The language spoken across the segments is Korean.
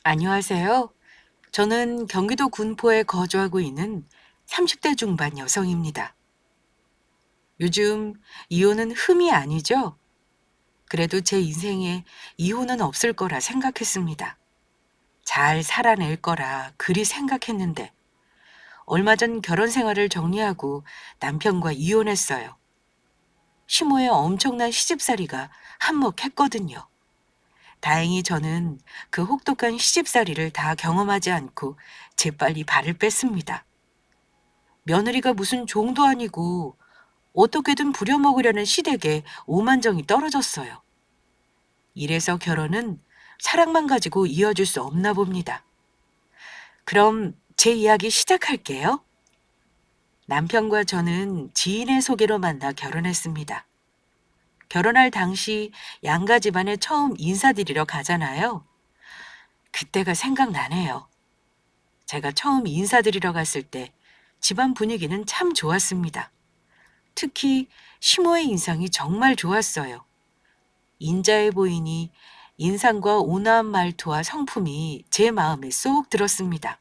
안녕하세요. 저는 경기도 군포에 거주하고 있는 30대 중반 여성입니다. 요즘 이혼은 흠이 아니죠? 그래도 제 인생에 이혼은 없을 거라 생각했습니다. 잘 살아낼 거라 그리 생각했는데 얼마 전 결혼 생활을 정리하고 남편과 이혼했어요. 시모의 엄청난 시집살이가 한몫했거든요. 다행히 저는 그 혹독한 시집살이를 다 경험하지 않고 재빨리 발을 뺐습니다. 며느리가 무슨 종도 아니고 어떻게든 부려먹으려는 시댁에 오만정이 떨어졌어요. 이래서 결혼은 사랑만 가지고 이어질 수 없나 봅니다. 그럼 제 이야기 시작할게요. 남편과 저는 지인의 소개로 만나 결혼했습니다. 결혼할 당시 양가 집안에 처음 인사드리러 가잖아요. 그때가 생각나네요. 제가 처음 인사드리러 갔을 때 집안 분위기는 참 좋았습니다. 특히 시모의 인상이 정말 좋았어요. 인자해 보이니 인상과 온화한 말투와 성품이 제 마음에 쏙 들었습니다.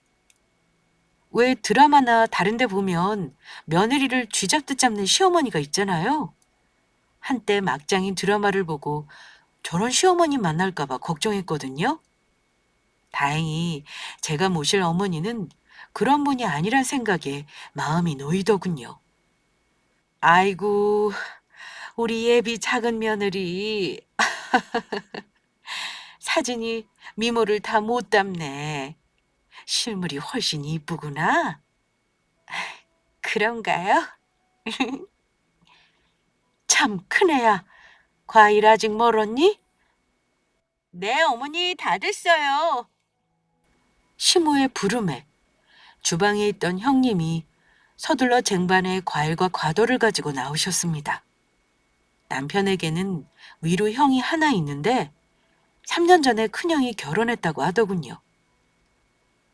왜 드라마나 다른 데 보면 며느리를 쥐잡듯 잡는 시어머니가 있잖아요. 한때 막장인 드라마를 보고 저런 시어머니 만날까 봐 걱정했거든요. 다행히 제가 모실 어머니는 그런 분이 아니란 생각에 마음이 놓이더군요. 아이고, 우리 예비 작은 며느리 사진이 미모를 다 못 담네. 실물이 훨씬 이쁘구나. 그런가요? 참 큰애야. 과일 아직 멀었니? 네, 어머니 다 됐어요. 시모의 부름에 주방에 있던 형님이 서둘러 쟁반에 과일과 과도를 가지고 나오셨습니다. 남편에게는 위로 형이 하나 있는데 3년 전에 큰형이 결혼했다고 하더군요.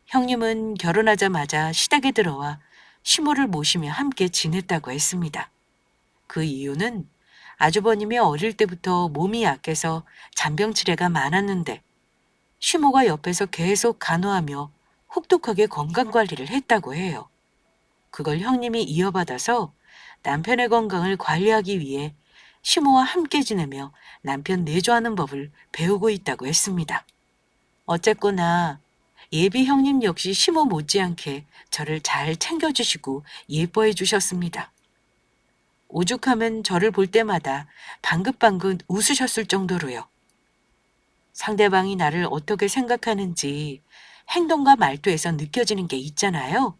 형님은 결혼하자마자 시댁에 들어와 시모를 모시며 함께 지냈다고 했습니다. 그 이유는 아주버님이 어릴 때부터 몸이 약해서 잔병치레가 많았는데 시모가 옆에서 계속 간호하며 혹독하게 건강관리를 했다고 해요. 그걸 형님이 이어받아서 남편의 건강을 관리하기 위해 시모와 함께 지내며 남편 내조하는 법을 배우고 있다고 했습니다. 어쨌거나 예비 형님 역시 시모 못지않게 저를 잘 챙겨주시고 예뻐해 주셨습니다. 오죽하면 저를 볼 때마다 방긋방긋 웃으셨을 정도로요. 상대방이 나를 어떻게 생각하는지 행동과 말투에서 느껴지는 게 있잖아요.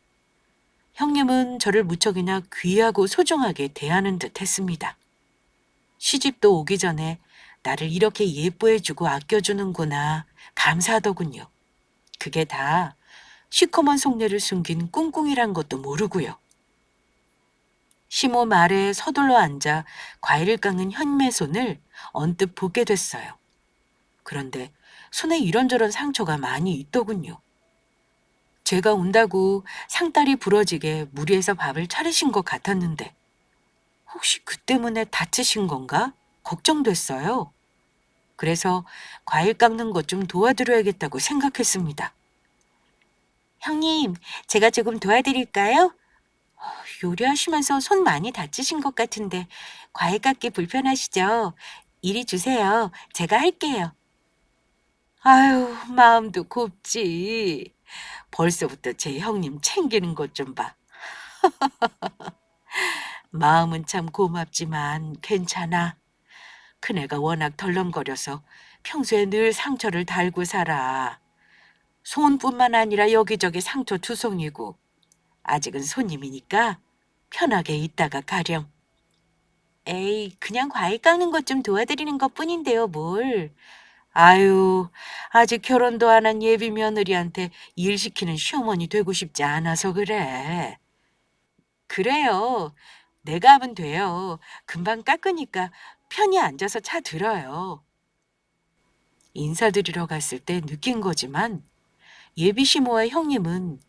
형님은 저를 무척이나 귀하고 소중하게 대하는 듯 했습니다. 시집도 오기 전에 나를 이렇게 예뻐해주고 아껴주는구나 감사하더군요. 그게 다 시커먼 속내를 숨긴 꿍꿍이란 것도 모르고요. 시모 말에 서둘러 앉아 과일을 깎는 현미의 손을 언뜻 보게 됐어요. 그런데 손에 이런저런 상처가 많이 있더군요. 제가 온다고 상다리 부러지게 무리해서 밥을 차리신 것 같았는데 혹시 그 때문에 다치신 건가? 걱정됐어요. 그래서 과일 깎는 것 좀 도와드려야겠다고 생각했습니다. 형님, 제가 조금 도와드릴까요? 요리하시면서 손 많이 다치신 것 같은데 과일 깎기 불편하시죠? 이리 주세요. 제가 할게요. 아유, 마음도 곱지. 벌써부터 제 형님 챙기는 것 좀 봐. 마음은 참 고맙지만 괜찮아. 큰애가 워낙 덜렁거려서 평소에 늘 상처를 달고 살아. 손뿐만 아니라 여기저기 상처 투성이고 아직은 손님이니까 편하게 있다가 가렴. 에이, 그냥 과일 깎는 것 좀 도와드리는 것뿐인데요, 뭘. 아유, 아직 결혼도 안 한 예비 며느리한테 일 시키는 시어머니 되고 싶지 않아서 그래. 그래요. 내가 하면 돼요. 금방 깎으니까 편히 앉아서 차 들어요. 인사드리러 갔을 때 느낀 거지만 예비 시모와 형님은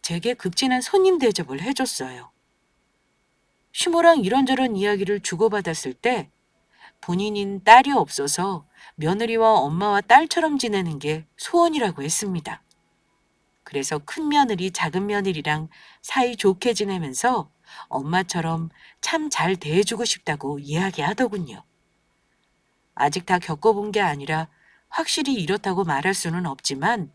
제게 극진한 손님 대접을 해줬어요. 시모랑 이런저런 이야기를 주고받았을 때 본인인 딸이 없어서 며느리와 엄마와 딸처럼 지내는 게 소원이라고 했습니다. 그래서 큰 며느리, 작은 며느리랑 사이 좋게 지내면서 엄마처럼 참 잘 대해주고 싶다고 이야기하더군요. 아직 다 겪어본 게 아니라 확실히 이렇다고 말할 수는 없지만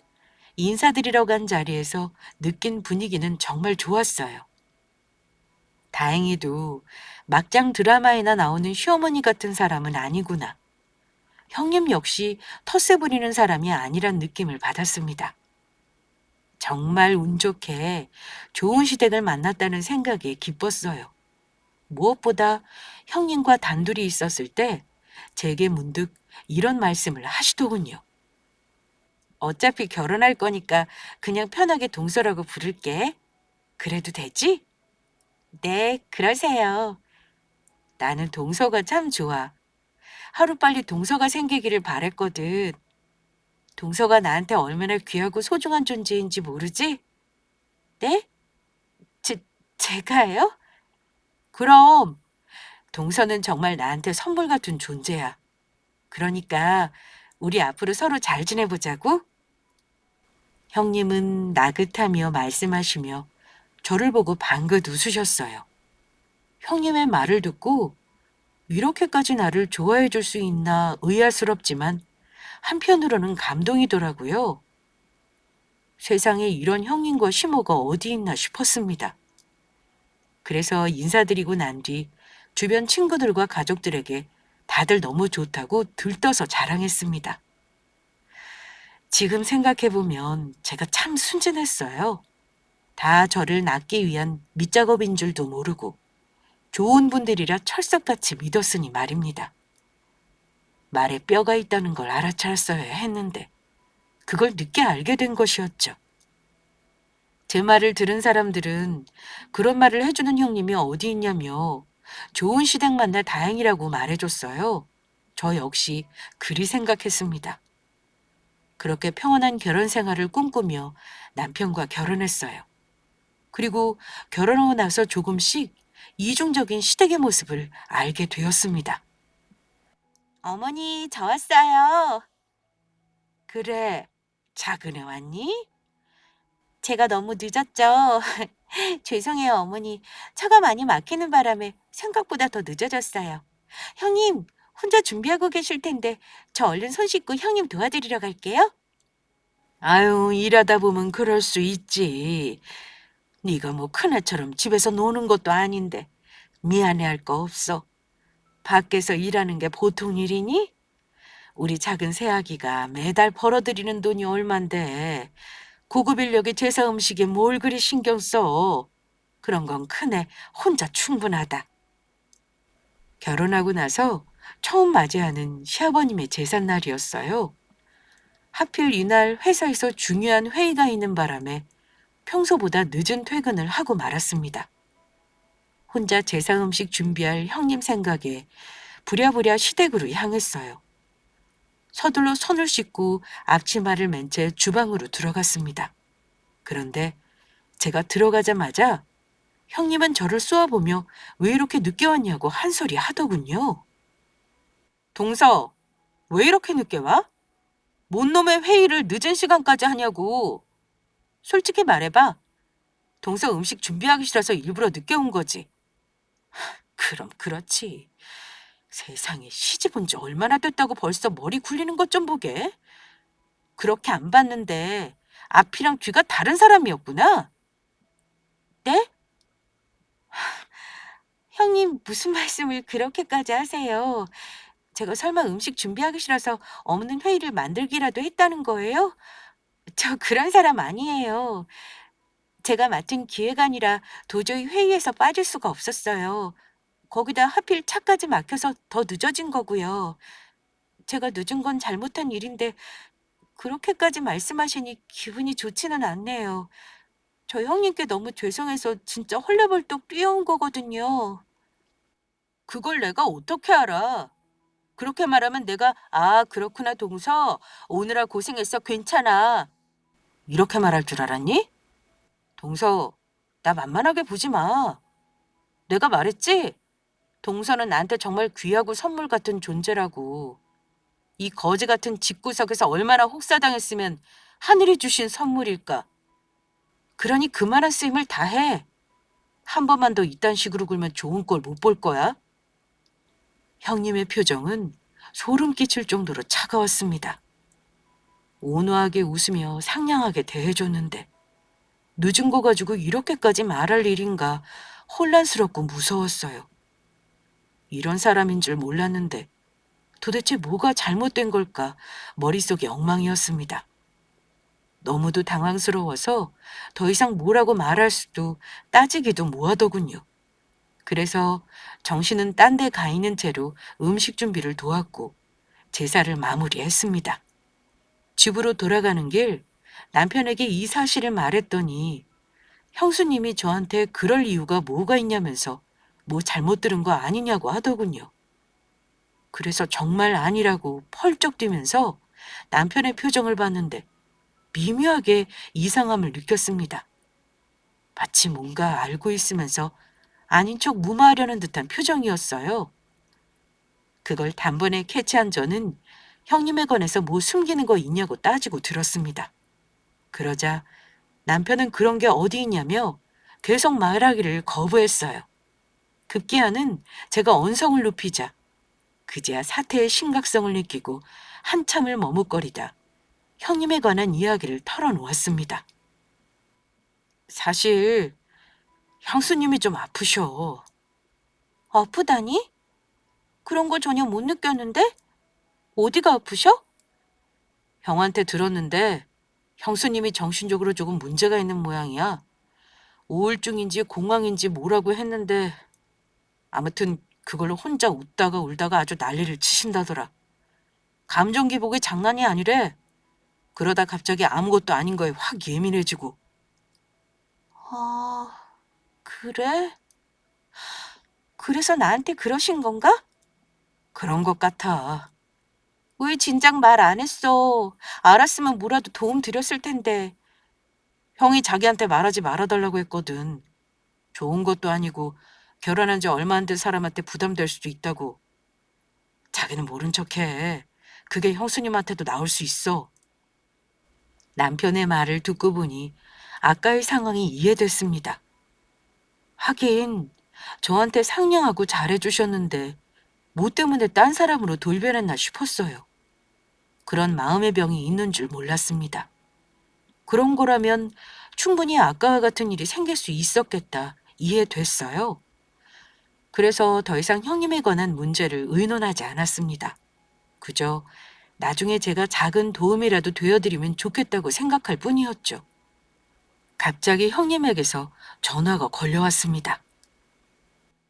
인사드리러 간 자리에서 느낀 분위기는 정말 좋았어요. 다행히도 막장 드라마에나 나오는 시어머니 같은 사람은 아니구나. 형님 역시 텃세 부리는 사람이 아니란 느낌을 받았습니다. 정말 운 좋게 좋은 시댁을 만났다는 생각에 기뻤어요. 무엇보다 형님과 단둘이 있었을 때 제게 문득 이런 말씀을 하시더군요. 어차피 결혼할 거니까 그냥 편하게 동서라고 부를게. 그래도 되지? 네, 그러세요. 나는 동서가 참 좋아. 하루빨리 동서가 생기기를 바랬거든. 동서가 나한테 얼마나 귀하고 소중한 존재인지 모르지? 네? 제, 제가요? 그럼 동서는 정말 나한테 선물 같은 존재야. 그러니까 우리 앞으로 서로 잘 지내보자고? 형님은 나긋하며 말씀하시며 저를 보고 방긋 웃으셨어요. 형님의 말을 듣고 이렇게까지 나를 좋아해 줄 수 있나 의아스럽지만 한편으로는 감동이더라고요. 세상에 이런 형님과 시모가 어디 있나 싶었습니다. 그래서 인사드리고 난 뒤 주변 친구들과 가족들에게 다들 너무 좋다고 들떠서 자랑했습니다. 지금 생각해보면 제가 참 순진했어요. 다 저를 낳기 위한 밑작업인 줄도 모르고 좋은 분들이라 철석같이 믿었으니 말입니다. 말에 뼈가 있다는 걸 알아차렸어야 했는데 그걸 늦게 알게 된 것이었죠. 제 말을 들은 사람들은 그런 말을 해주는 형님이 어디 있냐며 좋은 시댁 만나 다행이라고 말해줬어요. 저 역시 그리 생각했습니다. 그렇게 평온한 결혼 생활을 꿈꾸며 남편과 결혼했어요. 그리고 결혼하고 나서 조금씩 이중적인 시댁의 모습을 알게 되었습니다. 어머니, 저 왔어요. 그래, 작은애 왔니? 제가 너무 늦었죠. 죄송해요, 어머니. 차가 많이 막히는 바람에 생각보다 더 늦어졌어요. 형님, 혼자 준비하고 계실 텐데 저 얼른 손 씻고 형님 도와드리러 갈게요. 아유, 일하다 보면 그럴 수 있지. 네가 뭐 큰애처럼 집에서 노는 것도 아닌데 미안해할 거 없어. 밖에서 일하는 게 보통 일이니? 우리 작은 새아기가 매달 벌어들이는 돈이 얼만데 고급 인력의 제사 음식에 뭘 그리 신경 써. 그런 건 큰애 혼자 충분하다. 결혼하고 나서 처음 맞이하는 시아버님의 제삿날이었어요. 하필 이날 회사에서 중요한 회의가 있는 바람에 평소보다 늦은 퇴근을 하고 말았습니다. 혼자 제사 음식 준비할 형님 생각에 부랴부랴 시댁으로 향했어요. 서둘러 손을 씻고 앞치마를 맨 채 주방으로 들어갔습니다. 그런데 제가 들어가자마자 형님은 저를 쏘아보며 왜 이렇게 늦게 왔냐고 한 소리 하더군요. 동서, 왜 이렇게 늦게 와? 뭔 놈의 회의를 늦은 시간까지 하냐고. 솔직히 말해봐. 동서 음식 준비하기 싫어서 일부러 늦게 온 거지. 그럼 그렇지. 세상에 시집 온 지 얼마나 됐다고 벌써 머리 굴리는 것 좀 보게. 그렇게 안 봤는데 앞이랑 뒤가 다른 사람이었구나. 네? 형님 무슨 말씀을 그렇게까지 하세요? 제가 설마 음식 준비하기 싫어서 없는 회의를 만들기라도 했다는 거예요? 저 그런 사람 아니에요. 제가 맡은 기획안이라 도저히 회의에서 빠질 수가 없었어요. 거기다 하필 차까지 막혀서 더 늦어진 거고요. 제가 늦은 건 잘못한 일인데 그렇게까지 말씀하시니 기분이 좋지는 않네요. 저 형님께 너무 죄송해서 진짜 헐레벌떡 뛰어온 거거든요. 그걸 내가 어떻게 알아? 그렇게 말하면 내가 아, 그렇구나, 동서. 오느라 고생했어. 괜찮아. 이렇게 말할 줄 알았니? 동서, 나 만만하게 보지 마. 내가 말했지? 동서는 나한테 정말 귀하고 선물 같은 존재라고. 이 거지 같은 집구석에서 얼마나 혹사당했으면 하늘이 주신 선물일까. 그러니 그만한 쓰임을 다 해. 한 번만 더 이딴 식으로 굴면 좋은 꼴 못 볼 거야. 형님의 표정은 소름 끼칠 정도로 차가웠습니다. 온화하게 웃으며 상냥하게 대해줬는데 늦은 거 가지고 이렇게까지 말할 일인가 혼란스럽고 무서웠어요. 이런 사람인 줄 몰랐는데 도대체 뭐가 잘못된 걸까 머릿속이 엉망이었습니다. 너무도 당황스러워서 더 이상 뭐라고 말할 수도 따지기도 뭐하더군요. 그래서 정신은 딴 데 가 있는 채로 음식 준비를 도왔고 제사를 마무리했습니다. 집으로 돌아가는 길 남편에게 이 사실을 말했더니 형수님이 저한테 그럴 이유가 뭐가 있냐면서 뭐 잘못 들은 거 아니냐고 하더군요. 그래서 정말 아니라고 펄쩍 뛰면서 남편의 표정을 봤는데 미묘하게 이상함을 느꼈습니다. 마치 뭔가 알고 있으면서 아닌 척 무마하려는 듯한 표정이었어요. 그걸 단번에 캐치한 저는 형님에 관해서 뭐 숨기는 거 있냐고 따지고 들었습니다. 그러자 남편은 그런 게 어디 있냐며 계속 말하기를 거부했어요. 급기야는 제가 언성을 높이자 그제야 사태의 심각성을 느끼고 한참을 머뭇거리다 형님에 관한 이야기를 털어놓았습니다. 사실 형수님이 좀 아프셔. 아프다니? 그런 거 전혀 못 느꼈는데? 어디가 아프셔? 형한테 들었는데 형수님이 정신적으로 조금 문제가 있는 모양이야. 우울증인지 공황인지 뭐라고 했는데 아무튼 그걸로 혼자 웃다가 울다가 아주 난리를 치신다더라. 감정 기복이 장난이 아니래. 그러다 갑자기 아무것도 아닌 거에 확 예민해지고. 아, 그래? 그래서 나한테 그러신 건가? 그런 것 같아. 왜 진작 말 안 했어? 알았으면 뭐라도 도움 드렸을 텐데. 형이 자기한테 말하지 말아달라고 했거든. 좋은 것도 아니고 결혼한 지 얼마 안 된 사람한테 부담될 수도 있다고. 자기는 모른 척해. 그게 형수님한테도 나올 수 있어. 남편의 말을 듣고 보니 아까의 상황이 이해됐습니다. 하긴 저한테 상냥하고 잘해주셨는데 뭐 때문에 딴 사람으로 돌변했나 싶었어요. 그런 마음의 병이 있는 줄 몰랐습니다. 그런 거라면 충분히 아까와 같은 일이 생길 수 있었겠다 이해됐어요. 그래서 더 이상 형님에 관한 문제를 의논하지 않았습니다. 그저 나중에 제가 작은 도움이라도 되어드리면 좋겠다고 생각할 뿐이었죠. 갑자기 형님에게서 전화가 걸려왔습니다.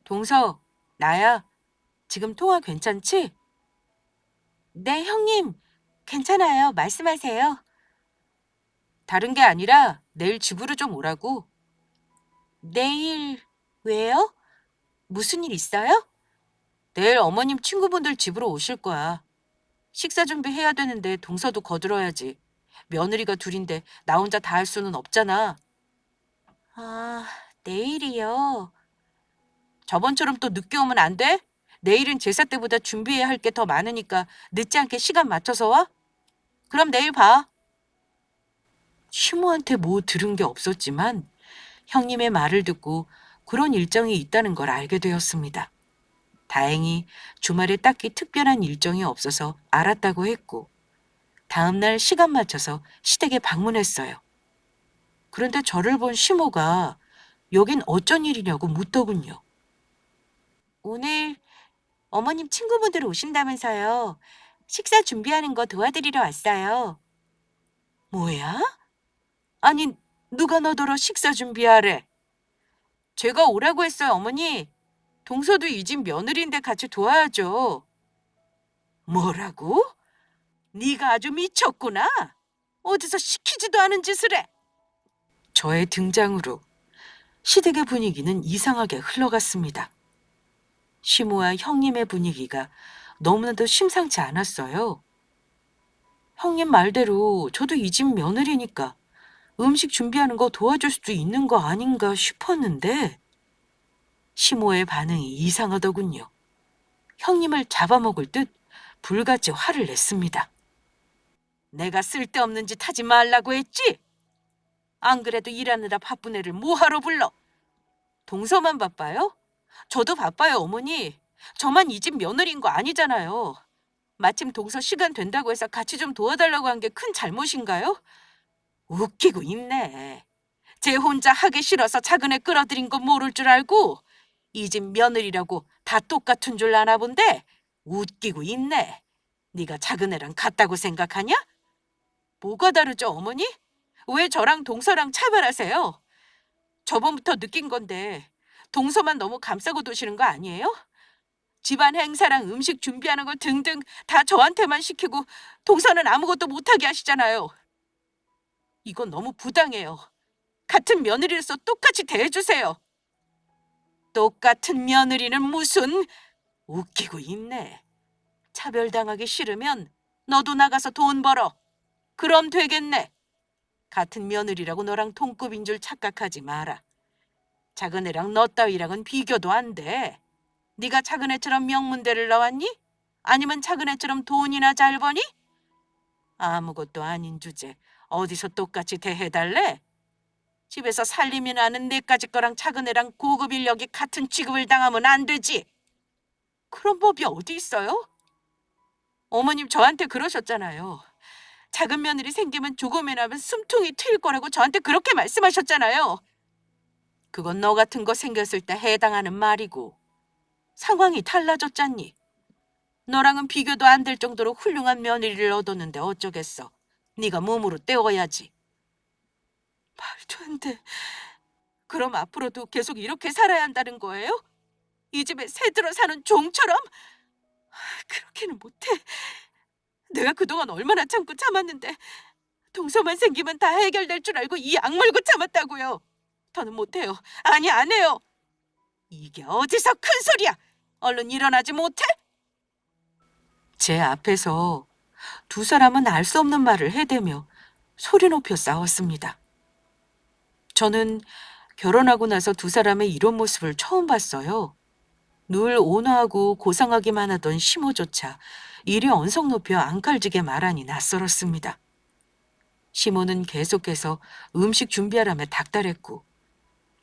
동서, 나야. 지금 통화 괜찮지? 네, 형님. 괜찮아요. 말씀하세요. 다른 게 아니라 내일 집으로 좀 오라고. 내일, 왜요? 무슨 일 있어요? 내일 어머님 친구분들 집으로 오실 거야. 식사 준비해야 되는데 동서도 거들어야지. 며느리가 둘인데 나 혼자 다 할 수는 없잖아. 아, 내일이요? 저번처럼 또 늦게 오면 안 돼? 내일은 제사 때보다 준비해야 할 게 더 많으니까 늦지 않게 시간 맞춰서 와? 그럼 내일 봐. 시모한테 뭐 들은 게 없었지만 형님의 말을 듣고 그런 일정이 있다는 걸 알게 되었습니다. 다행히 주말에 딱히 특별한 일정이 없어서 알았다고 했고 다음날 시간 맞춰서 시댁에 방문했어요. 그런데 저를 본 시모가 여긴 어쩐 일이냐고 묻더군요. 오늘 어머님 친구분들 오신다면서요. 식사 준비하는 거 도와드리러 왔어요. 뭐야? 아니, 누가 너더러 식사 준비하래? 제가 오라고 했어요, 어머니. 동서도 이 집 며느리인데 같이 도와야죠. 뭐라고? 네가 아주 미쳤구나. 어디서 시키지도 않은 짓을 해. 저의 등장으로 시댁의 분위기는 이상하게 흘러갔습니다. 시모와 형님의 분위기가 너무나도 심상치 않았어요. 형님 말대로 저도 이 집 며느리니까 음식 준비하는 거 도와줄 수도 있는 거 아닌가 싶었는데 시모의 반응이 이상하더군요. 형님을 잡아먹을 듯 불같이 화를 냈습니다. 내가 쓸데없는 짓 하지 말라고 했지? 안 그래도 일하느라 바쁜 애를 뭐하러 불러? 동서만 바빠요? 저도 바빠요, 어머니. 저만 이 집 며느리인 거 아니잖아요. 마침 동서 시간 된다고 해서 같이 좀 도와달라고 한 게 큰 잘못인가요? 웃기고 있네. 쟤 혼자 하기 싫어서 작은 애 끌어들인 거 모를 줄 알고 이 집 며느리라고 다 똑같은 줄 아나 본데 웃기고 있네. 네가 작은 애랑 같다고 생각하냐? 뭐가 다르죠, 어머니? 왜 저랑 동서랑 차별하세요? 저번부터 느낀 건데 동서만 너무 감싸고 도시는 거 아니에요? 집안 행사랑 음식 준비하는 거 등등 다 저한테만 시키고 동서는 아무것도 못하게 하시잖아요. 이건 너무 부당해요. 같은 며느리로서 똑같이 대해주세요. 똑같은 며느리는 무슨... 웃기고 있네. 차별당하기 싫으면 너도 나가서 돈 벌어. 그럼 되겠네. 같은 며느리라고 너랑 동급인 줄 착각하지 마라. 작은 애랑 너 따위랑은 비교도 안 돼. 네가 작은 애처럼 명문대를 나왔니? 아니면 작은 애처럼 돈이나 잘 버니? 아무것도 아닌 주제 어디서 똑같이 대해달래? 집에서 살림이 나는 내까지 거랑 작은 애랑 고급 인력이 같은 취급을 당하면 안 되지. 그런 법이 어디 있어요? 어머님 저한테 그러셨잖아요. 작은 며느리 생기면 조금이나마 숨통이 트일 거라고 저한테 그렇게 말씀하셨잖아요. 그건 너 같은 거 생겼을 때 해당하는 말이고 상황이 달라졌잖니. 너랑은 비교도 안 될 정도로 훌륭한 며느리를 얻었는데 어쩌겠어. 네가 몸으로 때워야지. 말도 안 돼. 그럼 앞으로도 계속 이렇게 살아야 한다는 거예요? 이 집에 새들어 사는 종처럼? 그렇게는 못해. 내가 그동안 얼마나 참고 참았는데 동서만 생기면 다 해결될 줄 알고 이 악물고 참았다고요. 더는 못해요. 아니 안 해요. 이게 어디서 큰 소리야. 얼른 일어나지 못해? 제 앞에서 두 사람은 알 수 없는 말을 해대며 소리 높여 싸웠습니다. 저는 결혼하고 나서 두 사람의 이런 모습을 처음 봤어요. 늘 온화하고 고상하기만 하던 시모조차 이리 언성 높여 앙칼지게 말하니 낯설었습니다. 시모는 계속해서 음식 준비하라며 닥달했고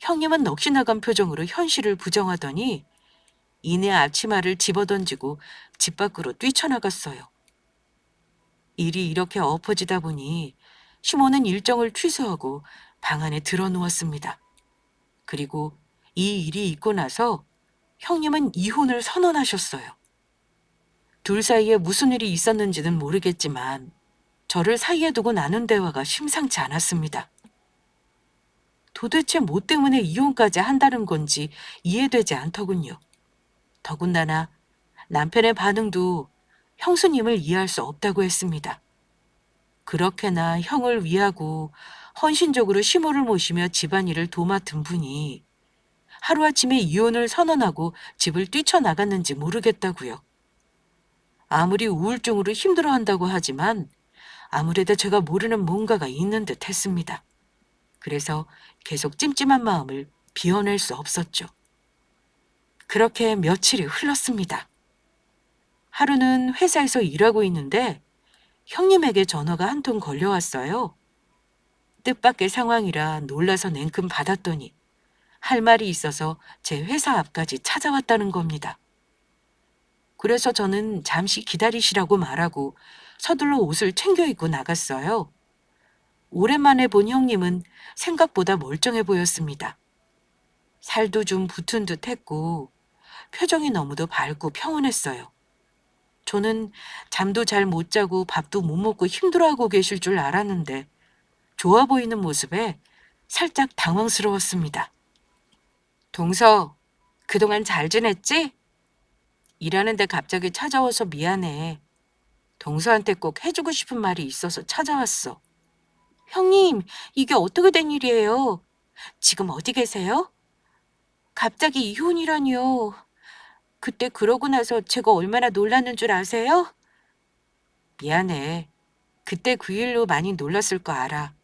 형님은 넋이 나간 표정으로 현실을 부정하더니 이내 앞치마를 집어던지고 집 밖으로 뛰쳐나갔어요. 일이 이렇게 엎어지다 보니 시모는 일정을 취소하고 방 안에 들어누웠습니다. 그리고 이 일이 있고 나서 형님은 이혼을 선언하셨어요. 둘 사이에 무슨 일이 있었는지는 모르겠지만 저를 사이에 두고 나눈 대화가 심상치 않았습니다. 도대체 뭐 때문에 이혼까지 한다는 건지 이해되지 않더군요. 더군다나 남편의 반응도 형수님을 이해할 수 없다고 했습니다. 그렇게나 형을 위하고 헌신적으로 시모를 모시며 집안일을 도맡은 분이 하루아침에 이혼을 선언하고 집을 뛰쳐나갔는지 모르겠다고요. 아무리 우울증으로 힘들어한다고 하지만 아무래도 제가 모르는 뭔가가 있는 듯 했습니다. 그래서 계속 찜찜한 마음을 비워낼 수 없었죠. 그렇게 며칠이 흘렀습니다. 하루는 회사에서 일하고 있는데 형님에게 전화가 한 통 걸려왔어요. 뜻밖의 상황이라 놀라서 냉큼 받았더니 할 말이 있어서 제 회사 앞까지 찾아왔다는 겁니다. 그래서 저는 잠시 기다리시라고 말하고 서둘러 옷을 챙겨 입고 나갔어요. 오랜만에 본 형님은 생각보다 멀쩡해 보였습니다. 살도 좀 붙은 듯 했고 표정이 너무도 밝고 평온했어요. 저는 잠도 잘 못 자고 밥도 못 먹고 힘들어하고 계실 줄 알았는데 좋아 보이는 모습에 살짝 당황스러웠습니다. 동서, 그동안 잘 지냈지? 일하는데 갑자기 찾아와서 미안해. 동서한테 꼭 해주고 싶은 말이 있어서 찾아왔어. 형님, 이게 어떻게 된 일이에요? 지금 어디 계세요? 갑자기 이혼이라니요. 그때 그러고 나서 제가 얼마나 놀랐는 줄 아세요? 미안해. 그때 그 일로 많이 놀랐을 거 알아.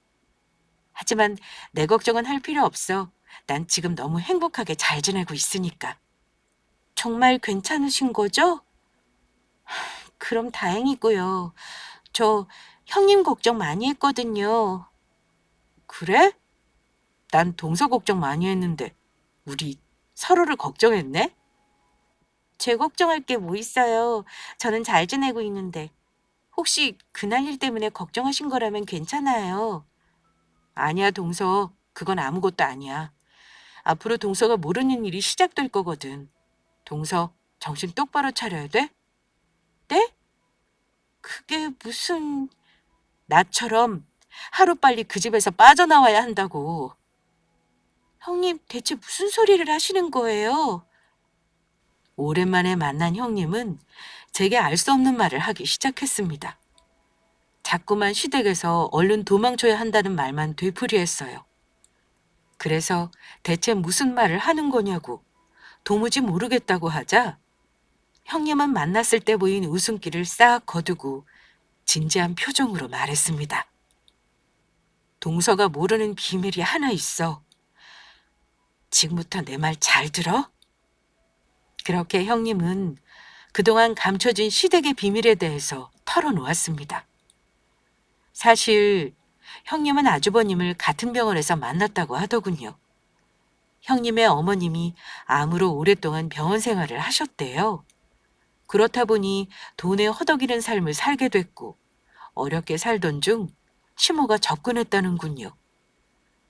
하지만 내 걱정은 할 필요 없어. 난 지금 너무 행복하게 잘 지내고 있으니까. 정말 괜찮으신 거죠? 그럼 다행이고요. 저 형님 걱정 많이 했거든요. 그래? 난 동서 걱정 많이 했는데 우리 서로를 걱정했네? 제 걱정할 게 뭐 있어요. 저는 잘 지내고 있는데. 혹시 그날 일 때문에 걱정하신 거라면 괜찮아요. 아니야, 동서. 그건 아무것도 아니야. 앞으로 동서가 모르는 일이 시작될 거거든. 동서, 정신 똑바로 차려야 돼? 네? 그게 무슨... 나처럼 하루빨리 그 집에서 빠져나와야 한다고. 형님, 대체 무슨 소리를 하시는 거예요? 오랜만에 만난 형님은 제게 알 수 없는 말을 하기 시작했습니다. 자꾸만 시댁에서 얼른 도망쳐야 한다는 말만 되풀이했어요. 그래서 대체 무슨 말을 하는 거냐고 도무지 모르겠다고 하자 형님은 만났을 때 보인 웃음기를 싹 거두고 진지한 표정으로 말했습니다. 동서가 모르는 비밀이 하나 있어. 지금부터 내 말 잘 들어? 그렇게 형님은 그동안 감춰진 시댁의 비밀에 대해서 털어놓았습니다. 사실 형님은 아주버님을 같은 병원에서 만났다고 하더군요. 형님의 어머님이 암으로 오랫동안 병원 생활을 하셨대요. 그렇다 보니 돈에 허덕이는 삶을 살게 됐고 어렵게 살던 중 시모가 접근했다는군요.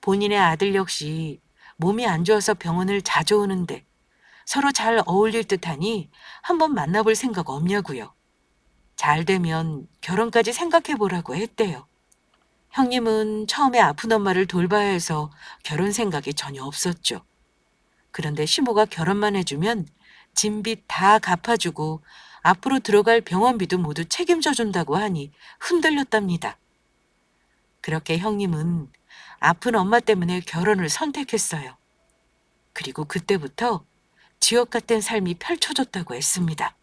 본인의 아들 역시 몸이 안 좋아서 병원을 자주 오는데 서로 잘 어울릴 듯하니 한번 만나볼 생각 없냐고요. 잘 되면 결혼까지 생각해보라고 했대요. 형님은 처음에 아픈 엄마를 돌봐야 해서 결혼 생각이 전혀 없었죠. 그런데 시모가 결혼만 해주면 진빚 다 갚아주고 앞으로 들어갈 병원비도 모두 책임져 준다고 하니 흔들렸답니다. 그렇게 형님은 아픈 엄마 때문에 결혼을 선택했어요. 그리고 그때부터 지옥 같은 삶이 펼쳐졌다고 했습니다.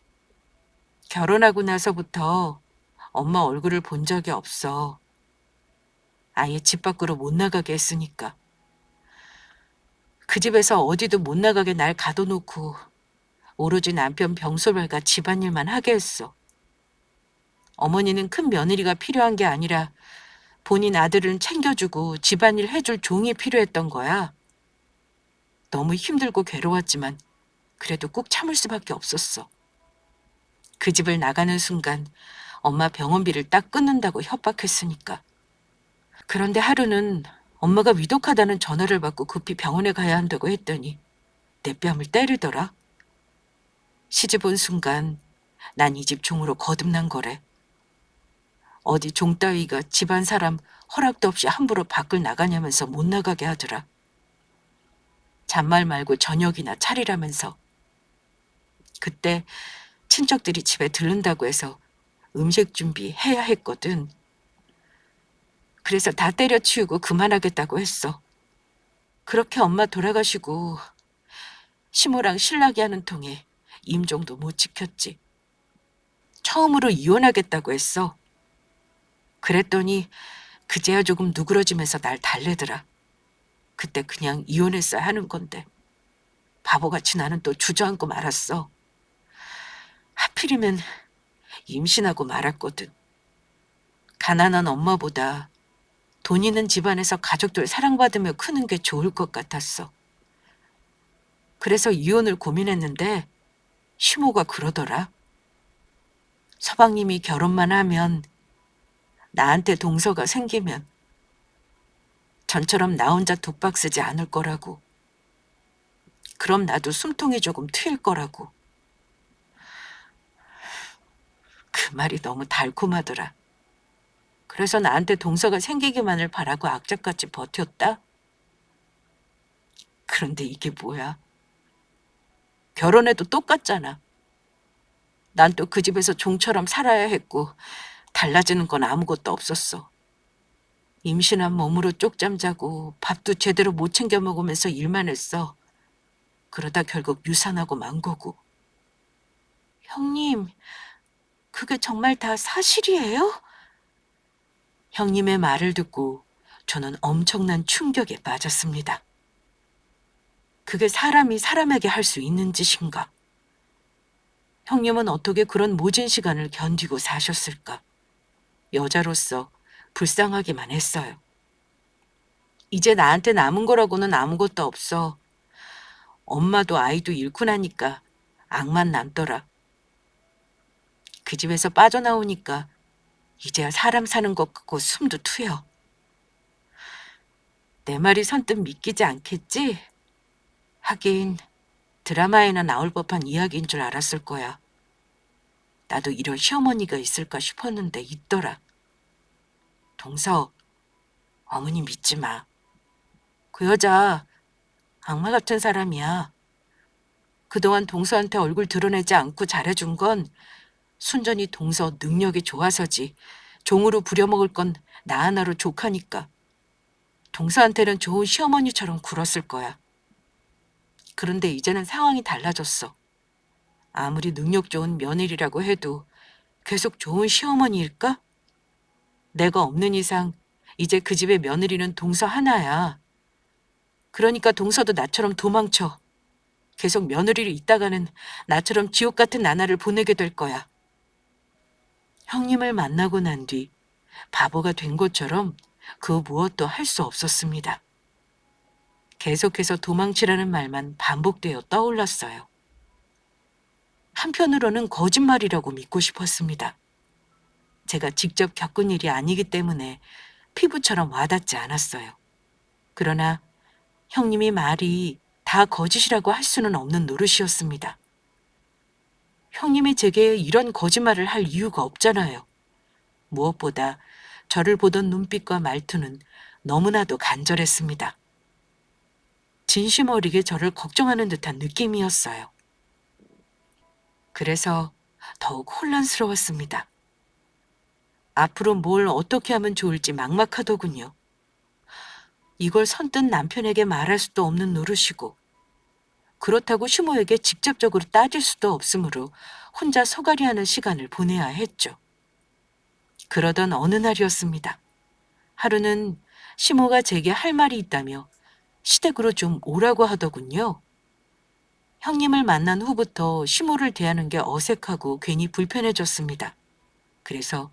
결혼하고 나서부터 엄마 얼굴을 본 적이 없어. 아예 집 밖으로 못 나가게 했으니까. 그 집에서 어디도 못 나가게 날 가둬놓고 오로지 남편 병소발과 집안일만 하게 했어. 어머니는 큰 며느리가 필요한 게 아니라 본인 아들은 챙겨주고 집안일 해줄 종이 필요했던 거야. 너무 힘들고 괴로웠지만 그래도 꾹 참을 수밖에 없었어. 그 집을 나가는 순간 엄마 병원비를 딱 끊는다고 협박했으니까. 그런데 하루는 엄마가 위독하다는 전화를 받고 급히 병원에 가야 한다고 했더니 내 뺨을 때리더라. 시집 온 순간 난 이 집 종으로 거듭난 거래. 어디 종 따위가 집안 사람 허락도 없이 함부로 밖을 나가냐면서 못 나가게 하더라. 잔말 말고 저녁이나 차리라면서. 그때 친척들이 집에 들른다고 해서 음식 준비해야 했거든. 그래서 다 때려치우고 그만하겠다고 했어. 그렇게 엄마 돌아가시고 시모랑 실락이 하는 통에 임종도 못 지켰지. 처음으로 이혼하겠다고 했어. 그랬더니 그제야 조금 누그러지면서 날 달래더라. 그때 그냥 이혼했어야 하는 건데 바보같이 나는 또 주저앉고 말았어. 하필이면 임신하고 말았거든. 가난한 엄마보다 돈 있는 집안에서 가족들 사랑받으며 크는 게 좋을 것 같았어. 그래서 이혼을 고민했는데 시모가 그러더라. 서방님이 결혼만 하면 나한테 동서가 생기면 전처럼 나 혼자 독박 쓰지 않을 거라고. 그럼 나도 숨통이 조금 트일 거라고. 그 말이 너무 달콤하더라. 그래서 나한테 동서가 생기기만을 바라고 악착같이 버텼다? 그런데 이게 뭐야? 결혼해도 똑같잖아. 난 또 그 집에서 종처럼 살아야 했고 달라지는 건 아무것도 없었어. 임신한 몸으로 쪽잠 자고 밥도 제대로 못 챙겨 먹으면서 일만 했어. 그러다 결국 유산하고 만 거고. 형님, 그게 정말 다 사실이에요? 형님의 말을 듣고 저는 엄청난 충격에 빠졌습니다. 그게 사람이 사람에게 할 수 있는 짓인가? 형님은 어떻게 그런 모진 시간을 견디고 사셨을까? 여자로서 불쌍하기만 했어요. 이제 나한테 남은 거라고는 아무것도 없어. 엄마도 아이도 잃고 나니까 악만 남더라. 그 집에서 빠져나오니까 이제야 사람 사는 것 같고 숨도 트여. 내 말이 선뜻 믿기지 않겠지? 하긴 드라마에나 나올 법한 이야기인 줄 알았을 거야. 나도 이런 시어머니가 있을까 싶었는데 있더라. 동서, 어머니 믿지 마. 그 여자 악마 같은 사람이야. 그동안 동서한테 얼굴 드러내지 않고 잘해준 건 순전히 동서 능력이 좋아서지. 종으로 부려먹을 건 나 하나로 족하니까. 동서한테는 좋은 시어머니처럼 굴었을 거야. 그런데 이제는 상황이 달라졌어. 아무리 능력 좋은 며느리라고 해도 계속 좋은 시어머니일까? 내가 없는 이상 이제 그 집의 며느리는 동서 하나야. 그러니까 동서도 나처럼 도망쳐. 계속 며느리로 있다가는 나처럼 지옥 같은 나날을 보내게 될 거야. 형님을 만나고 난 뒤 바보가 된 것처럼 그 무엇도 할 수 없었습니다. 계속해서 도망치라는 말만 반복되어 떠올랐어요. 한편으로는 거짓말이라고 믿고 싶었습니다. 제가 직접 겪은 일이 아니기 때문에 피부처럼 와닿지 않았어요. 그러나 형님이 말이 다 거짓이라고 할 수는 없는 노릇이었습니다. 형님이 제게 이런 거짓말을 할 이유가 없잖아요. 무엇보다 저를 보던 눈빛과 말투는 너무나도 간절했습니다. 진심 어리게 저를 걱정하는 듯한 느낌이었어요. 그래서 더욱 혼란스러웠습니다. 앞으로 뭘 어떻게 하면 좋을지 막막하더군요. 이걸 선뜻 남편에게 말할 수도 없는 노릇이고, 그렇다고 시모에게 직접적으로 따질 수도 없으므로 혼자 소갈이하는 시간을 보내야 했죠. 그러던 어느 날이었습니다. 하루는 시모가 제게 할 말이 있다며 시댁으로 좀 오라고 하더군요. 형님을 만난 후부터 시모를 대하는 게 어색하고 괜히 불편해졌습니다. 그래서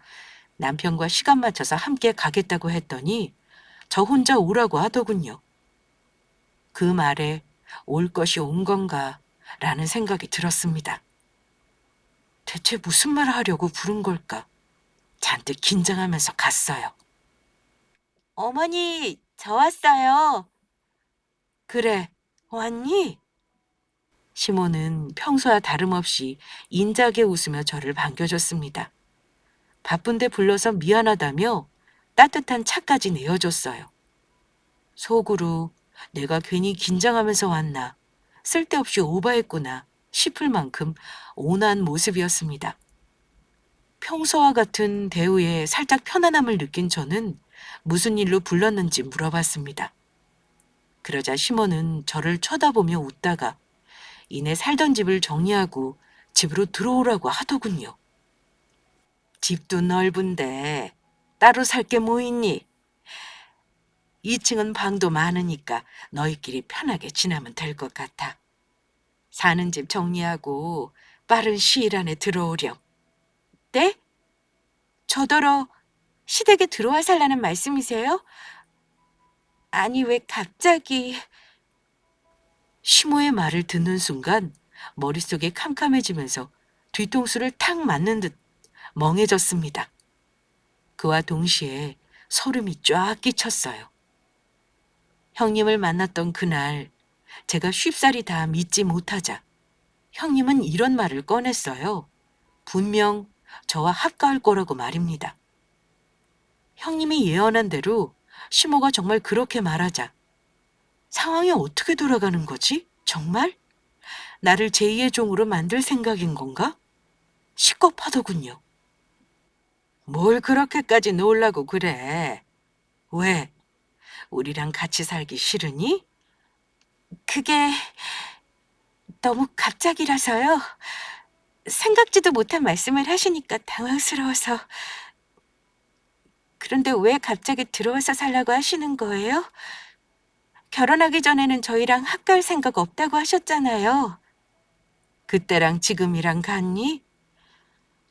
남편과 시간 맞춰서 함께 가겠다고 했더니 저 혼자 오라고 하더군요. 그 말에 올 것이 온 건가 라는 생각이 들었습니다. 대체 무슨 말을 하려고 부른 걸까? 잔뜩 긴장하면서 갔어요. 어머니, 저 왔어요. 그래, 왔니? 시모는 평소와 다름없이 인자하게 웃으며 저를 반겨줬습니다. 바쁜데 불러서 미안하다며 따뜻한 차까지 내어줬어요. 속으로 내가 괜히 긴장하면서 왔나, 쓸데없이 오바했구나 싶을 만큼 온화한 모습이었습니다. 평소와 같은 대우에 살짝 편안함을 느낀 저는 무슨 일로 불렀는지 물어봤습니다. 그러자 시모는 저를 쳐다보며 웃다가 이내 살던 집을 정리하고 집으로 들어오라고 하더군요. 집도 넓은데 따로 살 게 뭐 있니? 2층은 방도 많으니까 너희끼리 편하게 지내면 될 것 같아. 사는 집 정리하고 빠른 시일 안에 들어오렴. 네? 저더러 시댁에 들어와 살라는 말씀이세요? 아니, 왜 갑자기... 시모의 말을 듣는 순간 머릿속이 캄캄해지면서 뒤통수를 탁 맞는 듯 멍해졌습니다. 그와 동시에 소름이 쫙 끼쳤어요. 형님을 만났던 그날 제가 쉽사리 다 믿지 못하자 형님은 이런 말을 꺼냈어요. 분명 저와 합가할 거라고 말입니다. 형님이 예언한 대로 시모가 정말 그렇게 말하자 상황이 어떻게 돌아가는 거지? 정말? 나를 제2의 종으로 만들 생각인 건가? 시겁하더군요. 뭘 그렇게까지 놀라고 그래? 왜? 우리랑 같이 살기 싫으니? 그게 너무 갑작이라서요. 생각지도 못한 말씀을 하시니까 당황스러워서. 그런데 왜 갑자기 들어와서 살라고 하시는 거예요? 결혼하기 전에는 저희랑 합갈 생각 없다고 하셨잖아요. 그때랑 지금이랑 같니?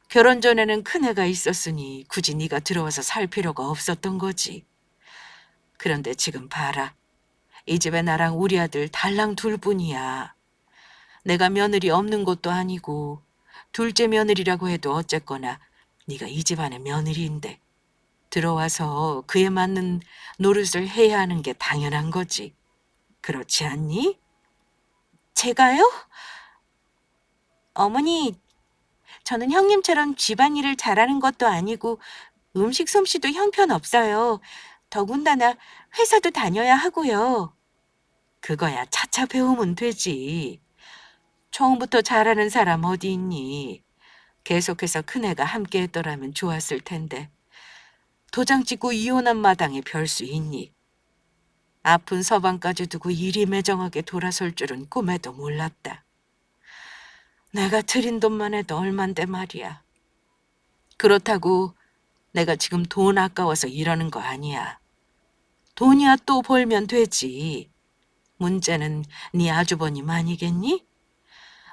결혼 전에는 큰애가 있었으니 굳이 네가 들어와서 살 필요가 없었던 거지. 그런데 지금 봐라. 이 집에 나랑 우리 아들 달랑 둘뿐이야. 내가 며느리 없는 것도 아니고 둘째 며느리라고 해도 어쨌거나 네가 이 집안의 며느리인데 들어와서 그에 맞는 노릇을 해야 하는 게 당연한 거지. 그렇지 않니? 제가요? 어머니, 저는 형님처럼 집안일을 잘하는 것도 아니고 음식 솜씨도 형편없어요. 더군다나 회사도 다녀야 하고요. 그거야 차차 배우면 되지. 처음부터 잘하는 사람 어디 있니? 계속해서 큰애가 함께 했더라면 좋았을 텐데. 도장 찍고 이혼한 마당에 별 수 있니? 아픈 서방까지 두고 일이 매정하게 돌아설 줄은 꿈에도 몰랐다. 내가 들인 돈만 해도 얼만데 말이야. 그렇다고 내가 지금 돈 아까워서 이러는 거 아니야. 돈이야 또 벌면 되지. 문제는 네 아주버님 아니겠니?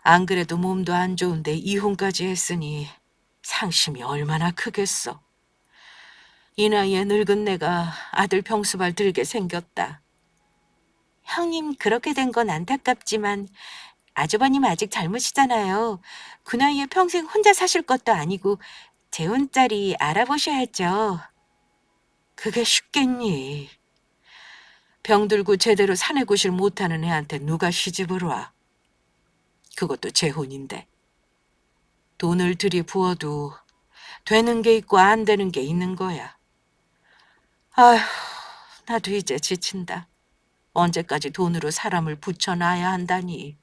안 그래도 몸도 안 좋은데 이혼까지 했으니 상심이 얼마나 크겠어. 이 나이에 늙은 내가 아들 병수발 들게 생겼다. 형님 그렇게 된 건 안타깝지만 아주버님 아직 젊으시잖아요. 그 나이에 평생 혼자 사실 것도 아니고 재혼 자리 알아보셔야죠. 그게 쉽겠니? 병들고 제대로 사내구실 못하는 애한테 누가 시집을 와. 그것도 재혼인데. 돈을 들이부어도 되는 게 있고 안 되는 게 있는 거야. 아휴, 나도 이제 지친다. 언제까지 돈으로 사람을 붙여놔야 한다니.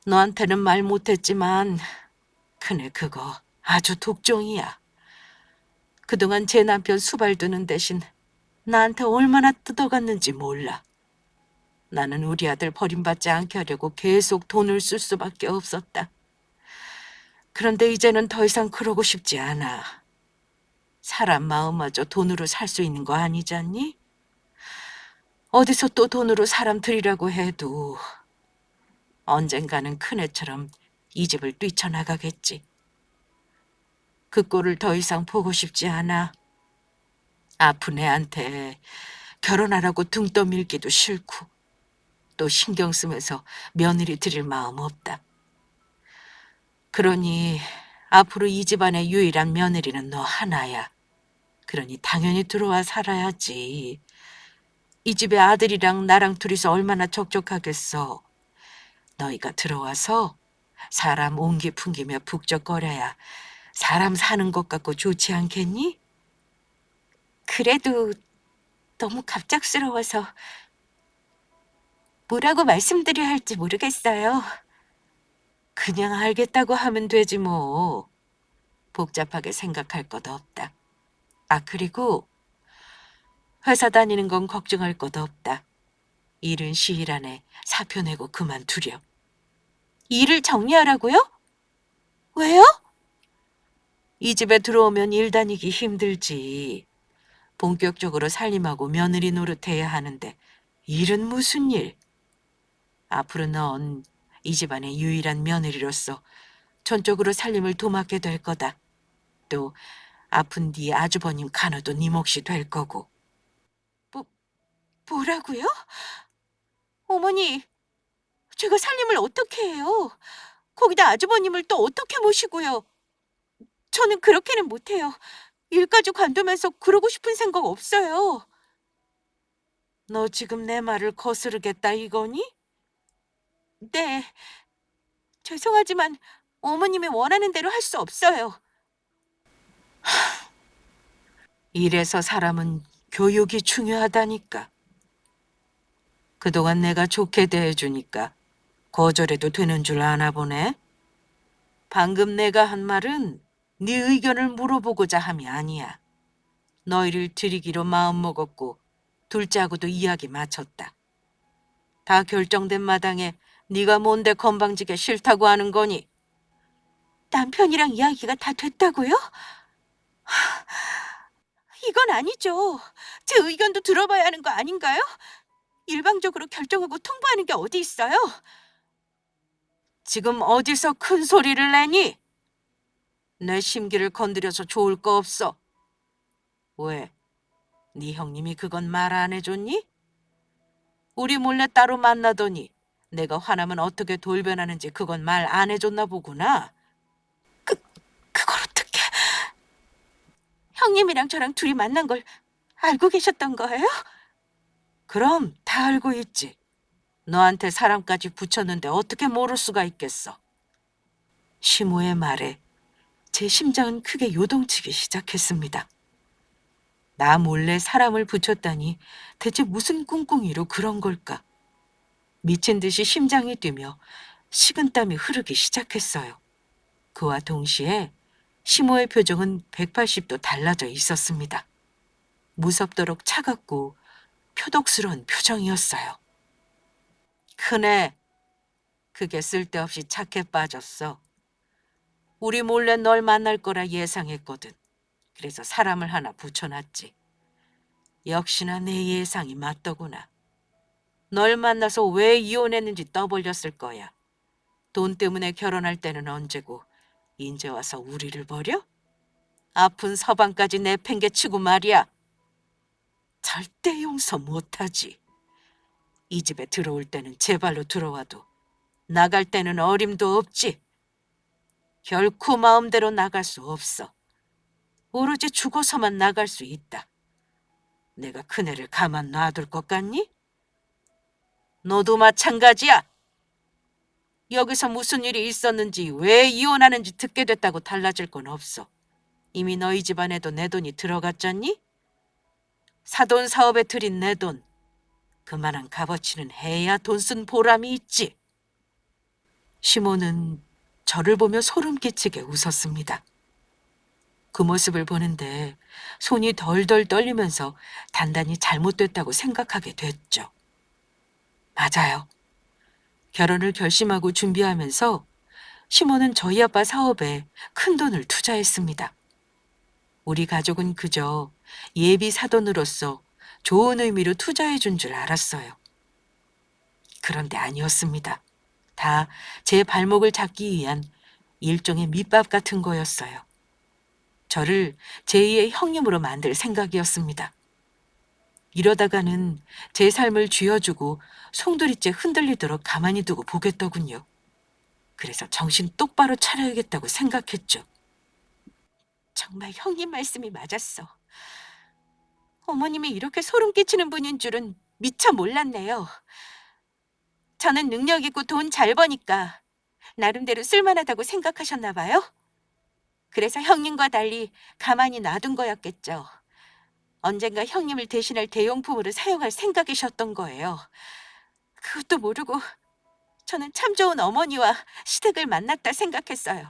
너한테는 말 못했지만 그네 그거 아주 독종이야. 그동안 제 남편 수발 두는 대신 나한테 얼마나 뜯어갔는지 몰라. 나는 우리 아들 버림받지 않게 하려고 계속 돈을 쓸 수밖에 없었다. 그런데 이제는 더 이상 그러고 싶지 않아. 사람 마음마저 돈으로 살 수 있는 거 아니잖니? 어디서 또 돈으로 사람 들이라고 해도 언젠가는 큰애처럼 이 집을 뛰쳐나가겠지. 그 꼴을 더 이상 보고 싶지 않아. 아픈 애한테 결혼하라고 등 떠밀기도 싫고 또 신경 쓰면서 며느리 드릴 마음 없다. 그러니 앞으로 이 집안의 유일한 며느리는 너 하나야. 그러니 당연히 들어와 살아야지. 이 집에 아들이랑 나랑 둘이서 얼마나 적적하겠어. 너희가 들어와서 사람 옹기 풍기며 북적거려야 사람 사는 것 같고 좋지 않겠니? 그래도 너무 갑작스러워서 뭐라고 말씀드려야 할지 모르겠어요. 그냥 알겠다고 하면 되지 뭐. 복잡하게 생각할 것 없다. 아, 그리고 회사 다니는 건 걱정할 것 없다. 일은 시일 안에 사표 내고 그만두렴. 일을 정리하라고요? 왜요? 이 집에 들어오면 일 다니기 힘들지. 본격적으로 살림하고 며느리 노릇해야 하는데 일은 무슨 일? 앞으로 넌 이 집안의 유일한 며느리로서 전적으로 살림을 도맡게 될 거다. 또 아픈 네 아주버님 간호도 네 몫이 될 거고. 뭐, 뭐라고요? 어머니, 제가 살림을 어떻게 해요? 거기다 아주버님을 또 어떻게 모시고요? 저는 그렇게는 못해요. 일까지 관두면서 그러고 싶은 생각 없어요. 너 지금 내 말을 거스르겠다 이거니? 네, 죄송하지만 어머님이 원하는 대로 할 수 없어요. 이래서 사람은 교육이 중요하다니까. 그동안 내가 좋게 대해주니까 거절해도 되는 줄 아나 보네. 방금 내가 한 말은 네 의견을 물어보고자 함이 아니야. 너희를 드리기로 마음먹었고 둘째하고도 이야기 마쳤다. 다 결정된 마당에 네가 뭔데 건방지게 싫다고 하는 거니? 남편이랑 이야기가 다 됐다고요? 이건 아니죠. 제 의견도 들어봐야 하는 거 아닌가요? 일방적으로 결정하고 통보하는 게 어디 있어요? 지금 어디서 큰 소리를 내니? 내 심기를 건드려서 좋을 거 없어. 왜? 네 형님이 그건 말 안 해줬니? 우리 몰래 따로 만나더니 내가 화나면 어떻게 돌변하는지 그건 말 안 해줬나 보구나. 그걸 어떻게? 형님이랑 저랑 둘이 만난 걸 알고 계셨던 거예요? 그럼 다 알고 있지. 너한테 사람까지 붙였는데 어떻게 모를 수가 있겠어. 시모의 말에 제 심장은 크게 요동치기 시작했습니다. 나 몰래 사람을 붙였다니 대체 무슨 꿍꿍이로 그런 걸까? 미친 듯이 심장이 뛰며 식은땀이 흐르기 시작했어요. 그와 동시에 시모의 표정은 180도 달라져 있었습니다. 무섭도록 차갑고 표독스러운 표정이었어요. 큰애, 그게 쓸데없이 착해 빠졌어. 우리 몰래 널 만날 거라 예상했거든. 그래서 사람을 하나 붙여놨지. 역시나 내 예상이 맞더구나. 널 만나서 왜 이혼했는지 떠벌렸을 거야. 돈 때문에 결혼할 때는 언제고 인제 와서 우리를 버려? 아픈 서방까지 내팽개치고 말이야. 절대 용서 못하지. 이 집에 들어올 때는 제 발로 들어와도 나갈 때는 어림도 없지. 결코 마음대로 나갈 수 없어. 오로지 죽어서만 나갈 수 있다. 내가 그네를 가만 놔둘 것 같니? 너도 마찬가지야. 여기서 무슨 일이 있었는지 왜 이혼하는지 듣게 됐다고 달라질 건 없어. 이미 너희 집안에도 내 돈이 들어갔잖니? 사돈 사업에 들인 내 돈. 그만한 값어치는 해야 돈 쓴 보람이 있지. 시모는 저를 보며 소름 끼치게 웃었습니다. 그 모습을 보는데 손이 덜덜 떨리면서 단단히 잘못됐다고 생각하게 됐죠. 맞아요. 결혼을 결심하고 준비하면서 시모는 저희 아빠 사업에 큰 돈을 투자했습니다. 우리 가족은 그저 예비 사돈으로서 좋은 의미로 투자해 준 줄 알았어요. 그런데 아니었습니다. 다 제 발목을 잡기 위한 일종의 밑밥 같은 거였어요. 저를 제2의 형님으로 만들 생각이었습니다. 이러다가는 제 삶을 쥐어주고 송두리째 흔들리도록 가만히 두고 보겠더군요. 그래서 정신 똑바로 차려야겠다고 생각했죠. 정말 형님 말씀이 맞았어. 어머님이 이렇게 소름 끼치는 분인 줄은 미처 몰랐네요. 저는 능력 있고 돈 잘 버니까 나름대로 쓸만하다고 생각하셨나 봐요. 그래서 형님과 달리 가만히 놔둔 거였겠죠. 언젠가 형님을 대신할 대용품으로 사용할 생각이셨던 거예요. 그것도 모르고 저는 참 좋은 어머니와 시댁을 만났다 생각했어요.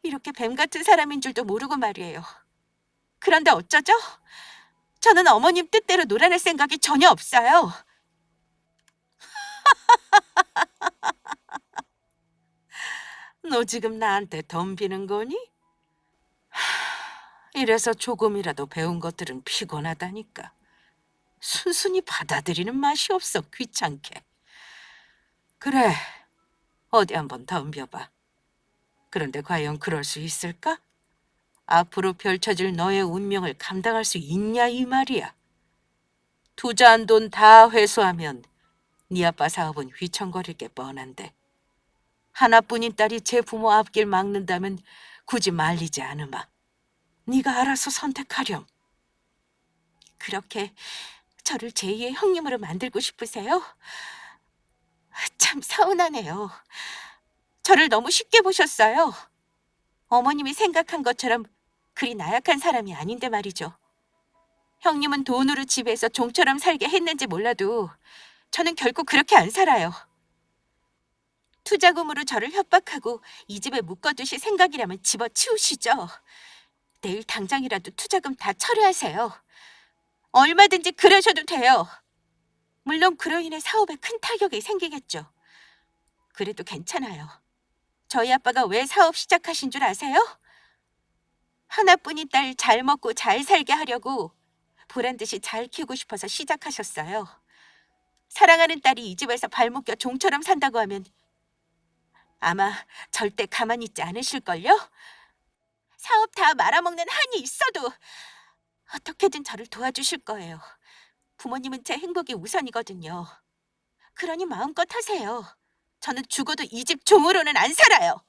이렇게 뱀 같은 사람인 줄도 모르고 말이에요. 그런데 어쩌죠? 저는 어머님 뜻대로 놀아날 생각이 전혀 없어요. 너 지금 나한테 덤비는 거니? 이래서 조금이라도 배운 것들은 피곤하다니까. 순순히 받아들이는 맛이 없어, 귀찮게. 그래, 어디 한번 덤벼봐. 그런데 과연 그럴 수 있을까? 앞으로 펼쳐질 너의 운명을 감당할 수 있냐 이 말이야. 투자한 돈 다 회수하면 네 아빠 사업은 휘청거릴 게 뻔한데 하나뿐인 딸이 제 부모 앞길 막는다면 굳이 말리지 않으마. 네가 알아서 선택하렴. 그렇게 저를 제2의 형님으로 만들고 싶으세요? 참 서운하네요. 저를 너무 쉽게 보셨어요. 어머님이 생각한 것처럼 그리 나약한 사람이 아닌데 말이죠. 형님은 돈으로 집에서 종처럼 살게 했는지 몰라도 저는 결코 그렇게 안 살아요. 투자금으로 저를 협박하고 이 집에 묶어두실 생각이라면 집어치우시죠. 내일 당장이라도 투자금 다 철회하세요. 얼마든지 그러셔도 돼요. 물론 그로 인해 사업에 큰 타격이 생기겠죠. 그래도 괜찮아요. 저희 아빠가 왜 사업 시작하신 줄 아세요? 하나뿐인 딸 잘 먹고 잘 살게 하려고 보란듯이 잘 키우고 싶어서 시작하셨어요. 사랑하는 딸이 이 집에서 발묶여 종처럼 산다고 하면 아마 절대 가만히 있지 않으실걸요? 사업 다 말아먹는 한이 있어도 어떻게든 저를 도와주실 거예요. 부모님은 제 행복이 우선이거든요. 그러니 마음껏 하세요. 저는 죽어도 이 집 종으로는 안 살아요.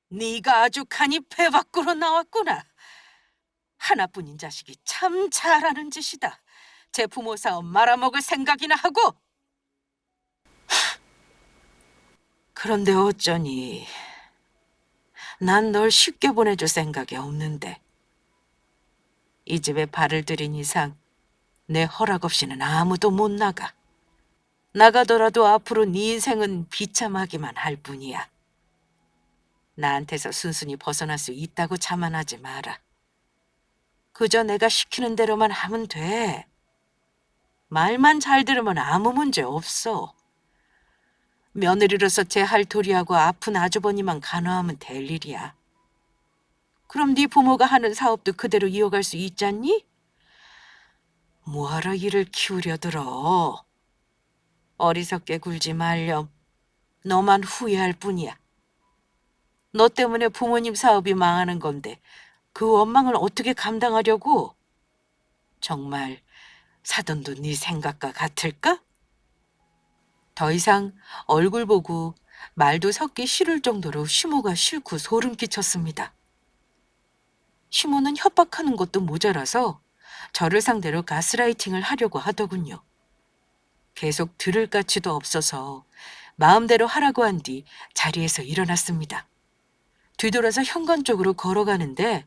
네가 아주 간이 배 밖으로 나왔구나. 하나뿐인 자식이 참 잘하는 짓이다. 제 부모 사업 말아먹을 생각이나 하고. 그런데 어쩌니 난 널 쉽게 보내줄 생각이 없는데 이 집에 발을 들인 이상 내 허락 없이는 아무도 못 나가. 나가더라도 앞으로 네 인생은 비참하기만 할 뿐이야. 나한테서 순순히 벗어날 수 있다고 자만하지 마라. 그저 내가 시키는 대로만 하면 돼. 말만 잘 들으면 아무 문제 없어. 며느리로서 제 할 도리하고 아픈 아주버니만 간호하면 될 일이야. 그럼 네 부모가 하는 사업도 그대로 이어갈 수 있잖니? 뭐하러 일을 키우려 들어. 어리석게 굴지 말렴. 너만 후회할 뿐이야. 너 때문에 부모님 사업이 망하는 건데 그 원망을 어떻게 감당하려고? 정말 사돈도 네 생각과 같을까? 더 이상 얼굴 보고 말도 섞기 싫을 정도로 시모가 싫고 소름 끼쳤습니다. 시모는 협박하는 것도 모자라서 저를 상대로 가스라이팅을 하려고 하더군요. 계속 들을 가치도 없어서 마음대로 하라고 한 뒤 자리에서 일어났습니다. 뒤돌아서 현관 쪽으로 걸어가는데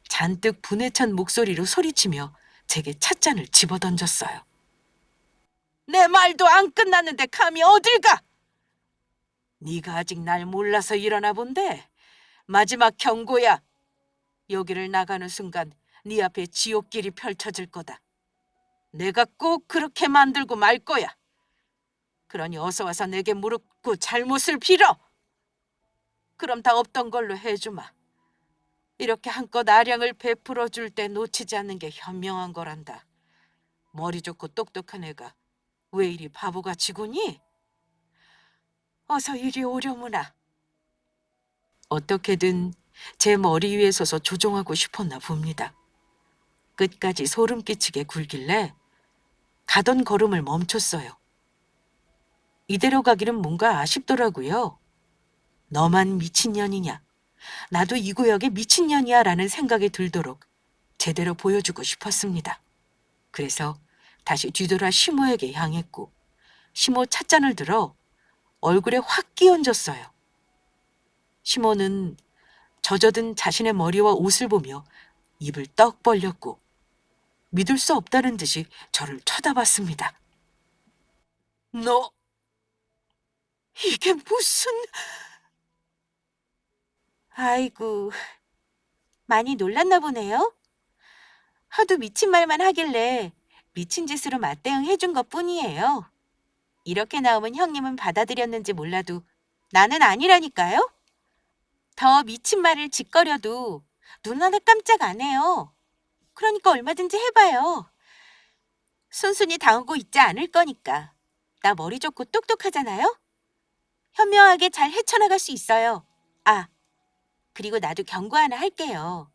잔뜩 분에 찬 목소리로 소리치며 제게 찻잔을 집어던졌어요. 내 말도 안 끝났는데 감히 어딜 가? 네가 아직 날 몰라서 일어나 본데 마지막 경고야. 여기를 나가는 순간 네 앞에 지옥길이 펼쳐질 거다. 내가 꼭 그렇게 만들고 말 거야. 그러니 어서 와서 내게 무릎 꿇고 잘못을 빌어. 그럼 다 없던 걸로 해주마. 이렇게 한껏 아량을 베풀어 줄 때 놓치지 않는 게 현명한 거란다. 머리 좋고 똑똑한 애가 왜 이리 바보같이 구니? 어서 이리 오려무나. 어떻게든 제 머리 위에 서서 조종하고 싶었나 봅니다. 끝까지 소름 끼치게 굴길래 가던 걸음을 멈췄어요. 이대로 가기는 뭔가 아쉽더라고요. 너만 미친년이냐? 나도 이 구역의 미친년이야 라는 생각이 들도록 제대로 보여주고 싶었습니다. 그래서 다시 뒤돌아 시모에게 향했고 시모 찻잔을 들어 얼굴에 확 끼얹었어요. 시모는 젖어든 자신의 머리와 옷을 보며 입을 떡 벌렸고 믿을 수 없다는 듯이 저를 쳐다봤습니다. 너, 이게 무슨... 아이고, 많이 놀랐나 보네요. 하도 미친 말만 하길래 미친 짓으로 맞대응 해준 것뿐이에요. 이렇게 나오면 형님은 받아들였는지 몰라도 나는 아니라니까요. 더 미친 말을 짓거려도 눈 하나 깜짝 안 해요. 그러니까 얼마든지 해봐요. 순순히 당하고 있지 않을 거니까. 나 머리 좋고 똑똑하잖아요. 현명하게 잘 헤쳐나갈 수 있어요. 아, 그리고 나도 경고 하나 할게요.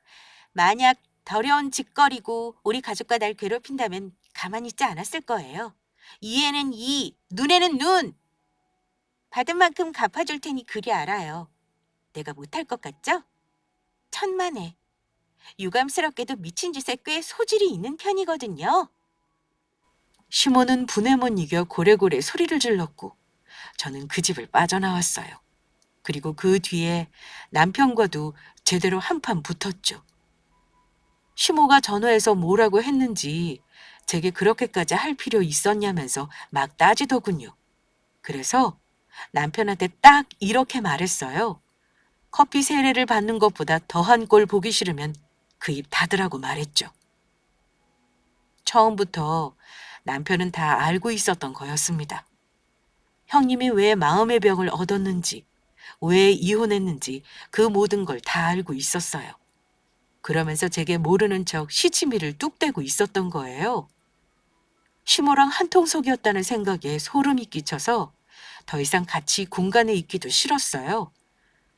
만약 더러운 짓거리고 우리 가족과 날 괴롭힌다면 가만히 있지 않았을 거예요. 이에는 이, 눈에는 눈. 받은 만큼 갚아줄 테니 그리 알아요. 내가 못할 것 같죠? 천만에. 유감스럽게도 미친 짓에 꽤 소질이 있는 편이거든요. 시모는 분에 못 이겨 고래고래 소리를 질렀고 저는 그 집을 빠져나왔어요. 그리고 그 뒤에 남편과도 제대로 한판 붙었죠. 시모가 전화해서 뭐라고 했는지 제게 그렇게까지 할 필요 있었냐면서 막 따지더군요. 그래서 남편한테 딱 이렇게 말했어요. 커피 세례를 받는 것보다 더한 꼴 보기 싫으면 그 입 닫으라고 말했죠. 처음부터 남편은 다 알고 있었던 거였습니다. 형님이 왜 마음의 병을 얻었는지, 왜 이혼했는지 그 모든 걸 다 알고 있었어요. 그러면서 제게 모르는 척 시치미를 뚝대고 있었던 거예요. 시모랑 한통속이었다는 생각에 소름이 끼쳐서 더 이상 같이 공간에 있기도 싫었어요.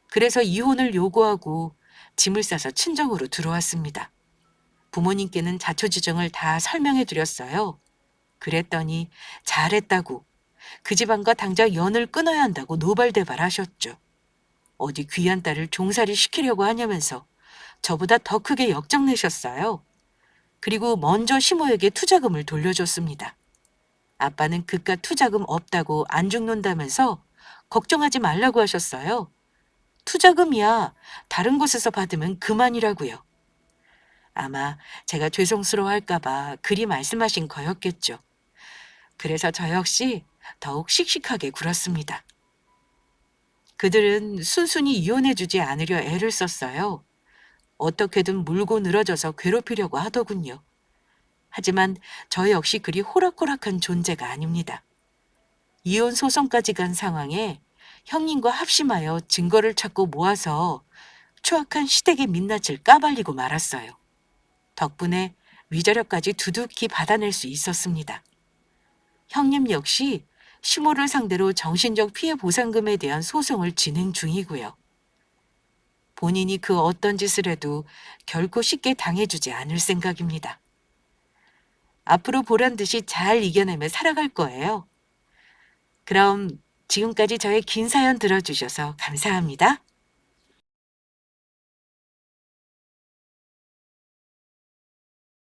그래서 이혼을 요구하고 짐을 싸서 친정으로 들어왔습니다. 부모님께는 자초지종을 다 설명해 드렸어요. 그랬더니 잘했다고, 그 집안과 당장 연을 끊어야 한다고 노발대발하셨죠. 어디 귀한 딸을 종살이 시키려고 하냐면서 저보다 더 크게 역정내셨어요. 그리고 먼저 시모에게 투자금을 돌려줬습니다. 아빠는 그깟 투자금 없다고 안 죽는다면서 걱정하지 말라고 하셨어요. 투자금이야. 다른 곳에서 받으면 그만이라고요. 아마 제가 죄송스러워할까봐 그리 말씀하신 거였겠죠. 그래서 저 역시 더욱 씩씩하게 굴었습니다. 그들은 순순히 이혼해주지 않으려 애를 썼어요. 어떻게든 물고 늘어져서 괴롭히려고 하더군요. 하지만 저 역시 그리 호락호락한 존재가 아닙니다. 이혼 소송까지 간 상황에 형님과 합심하여 증거를 찾고 모아서 추악한 시댁의 민낯을 까발리고 말았어요. 덕분에 위자료까지 두둑히 받아낼 수 있었습니다. 형님 역시 시모를 상대로 정신적 피해 보상금에 대한 소송을 진행 중이고요. 본인이 그 어떤 짓을 해도 결코 쉽게 당해주지 않을 생각입니다. 앞으로 보란 듯이 잘 이겨내며 살아갈 거예요. 그럼 지금까지 저의 긴 사연 들어주셔서 감사합니다.